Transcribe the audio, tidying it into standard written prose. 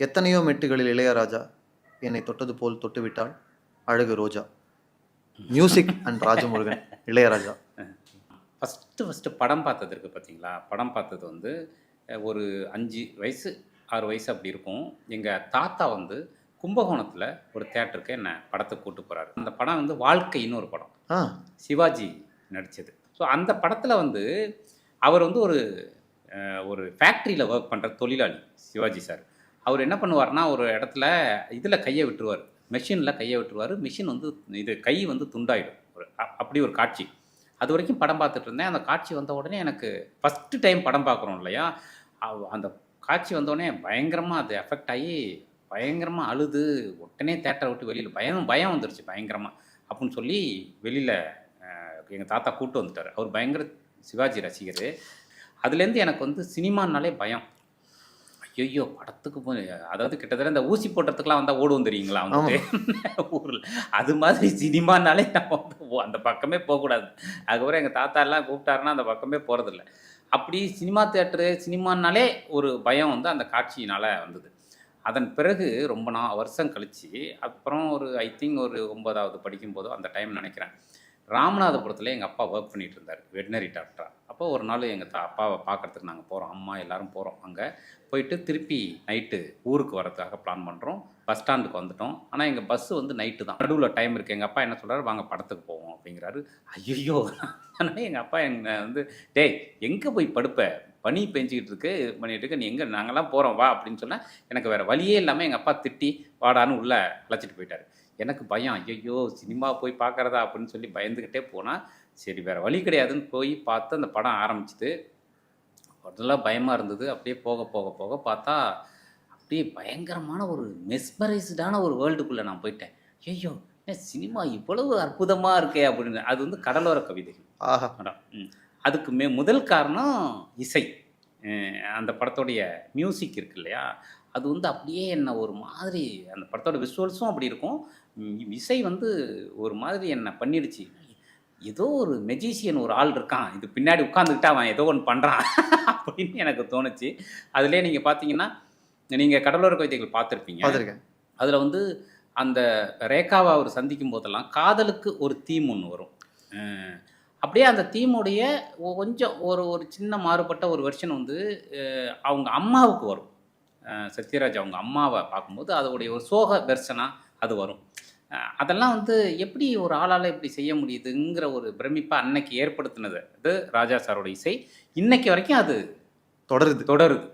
எத்தனையோ மெட்டுகளில் இளையராஜா என்னை தொட்டது போல் தொட்டுவிட்டாள் அழகு ரோஜா. Music and Rajamurugan, Ilaiyaraaja. First படம் பார்த்தது இருக்குது பார்த்தீங்களா? படம் பார்த்தது வந்து ஒரு 5 வயசு 6 வயசு அப்படி இருக்கும். எங்கள் தாத்தா வந்து கும்பகோணத்தில் ஒரு தியேட்டருக்கு என்னை படத்துக்கு கூட்டு போகிறாரு. அந்த படம் வந்து வாழ்க்கைன்னு ஒரு படம், சிவாஜி நடித்தது. ஸோ அந்த படத்தில் வந்து அவர் வந்து ஒரு ஃபேக்ட்ரியில் ஒர்க் பண்ணுற தொழிலாளி சிவாஜி சார். அவர் என்ன பண்ணுவார்னா, ஒரு இடத்துல இதில் கையை விட்டுருவார், மெஷினில் கையை விட்டுருவார். மிஷின் வந்து இது கை வந்து துண்டாயிடும். அப்படி ஒரு காட்சி. அது வரைக்கும் படம் பார்த்துட்டு இருந்தேன். அந்த காட்சி வந்த உடனே எனக்கு ஃபஸ்ட்டு டைம் படம் பார்க்குறோம் இல்லையா, அந்த காட்சி வந்தோடனே பயங்கரமாக அது எஃபெக்ட் ஆகி பயங்கரமாக அழுது உடனே தேட்டரை விட்டு வெளியில் பயம் வந்துருச்சு பயங்கரமாக. அப்படின்னு சொல்லி வெளியில் எங்கள் தாத்தா கூப்பிட்டு வந்துட்டார். அவர் பயங்கர சிவாஜி ரசிகர். அதுலேருந்து எனக்கு வந்து சினிமானாலே பயம். ஐயோ படத்துக்கு போய், அதாவது கிட்டத்தட்ட இந்த ஊசி போட்டதுக்கெலாம் வந்தால் ஓடுவோம் தெரியுங்களா வந்துட்டு ஊரில், அது மாதிரி சினிமானாலே நம்ம வந்து அந்த பக்கமே போகக்கூடாது. அதுக்கப்புறம் எங்கள் தாத்தா எல்லாம் கூப்பிட்டாருன்னா அந்த பக்கமே போகிறதில்ல. அப்படி சினிமா தியேட்டரு சினிமானாலே ஒரு பயம் வந்து அந்த காட்சியினால் வந்தது. அதன் பிறகு ரொம்ப வருஷம் கழித்து, அப்புறம் ஐ திங்க் ஒரு 9வது படிக்கும்போதோ அந்த டைம் நினைக்கிறேன், ராமநாதபுரத்தில் எங்கள் அப்பா ஒர்க் பண்ணிகிட்டு இருந்தார் வெட்டினரி டாக்டராக. அப்போ ஒரு நாள் எங்கள் அப்பாவை பார்க்குறதுக்கு நாங்கள் போகிறோம், அம்மா எல்லோரும் போகிறோம். அங்கே போயிட்டு திருப்பி நைட்டு ஊருக்கு வரதுக்காக பிளான் பண்ணுறோம். பஸ் ஸ்டாண்டுக்கு வந்துட்டோம். ஆனால் எங்கள் பஸ்ஸு வந்து நைட்டு தான், நடுவில் டைம் இருக்குது. எங்கள் அப்பா என்ன சொல்கிறாரு, வாங்க படத்துக்கு போவோம் அப்படிங்கிறாரு. ஐயோ ஆனால் எங்கள் அப்பா என்னை வந்து, டேய் எங்கே போய் படுப்ப, பனி பெஞ்சிக்கிட்டு இருக்கு, இது பண்ணிகிட்டு இருக்கு, நீ எங்கே, நாங்கள்லாம் போகிறோம் வா அப்படின்னு சொன்னால், எனக்கு வேறு வழியே இல்லாமல் எங்கள் அப்பா திட்டி வாடான்னு உள்ளே அழைச்சிட்டு போயிட்டார். எனக்கு பயம், ஐயோ சினிமா போய் பார்க்குறதா அப்படின்னு சொல்லி பயந்துக்கிட்டே போனால், சரி வேறு வழி கிடையாதுன்னு போய் பார்த்து அந்த படம் ஆரம்பிச்சிது. அதெல்லாம் பயமாக இருந்தது. அப்படியே போக போக போக பார்த்தா அப்படியே பயங்கரமான ஒரு மெஸ்மரைஸ்டான ஒரு வேர்ல்டுக்குள்ளே நான் போயிட்டேன். ஐயோ சினிமா இவ்வளவு அற்புதமாக இருக்கே அப்படின்னு. அது வந்து கடலோர கவிதைகள். அதுக்கு முதல் காரணம் இசை. அந்த படத்தோடைய மியூசிக் இருக்கு இல்லையா, அது வந்து அப்படியே என்ன ஒரு மாதிரி, அந்த படத்தோட விஷுவல்ஸும் அப்படி இருக்கும், இசை வந்து ஒரு மாதிரி என்னை பண்ணிடுச்சு. ஏதோ ஒரு மெஜிஷியன் ஒரு ஆள் இருக்கான், இது பின்னாடி உட்காந்துக்கிட்டு அவன் ஏதோ ஒன்று பண்ணுறான் அப்படின்னு எனக்கு தோணுச்சு. அதிலே நீங்கள் பார்த்தீங்கன்னா, நீங்கள் கடலோர கவிதைகள் பார்த்துருப்பீங்க. அதில் வந்து அந்த ரேகாவை அவர் சந்திக்கும் போதெல்லாம் காதலுக்கு ஒரு தீம் ஒன்று வரும். அப்படியே அந்த தீமுடைய கொஞ்சம் ஒரு சின்ன மாறுபட்ட ஒரு வெர்ஷன் வந்து அவங்க அம்மாவுக்கு வரும். சத்யராஜ் அவங்க அம்மாவை பார்க்கும்போது அதோடைய ஒரு சோக வெர்ஷனாக அது வரும். அதெல்லாம் வந்து எப்படி ஒரு ஆளால் இப்படி செய்ய முடியுதுங்கிற ஒரு பிரமிப்பை அன்னைக்கு ஏற்படுத்தினது அது ராஜா சாரோட இசை. இன்னைக்கு வரைக்கும் அது தொடருது.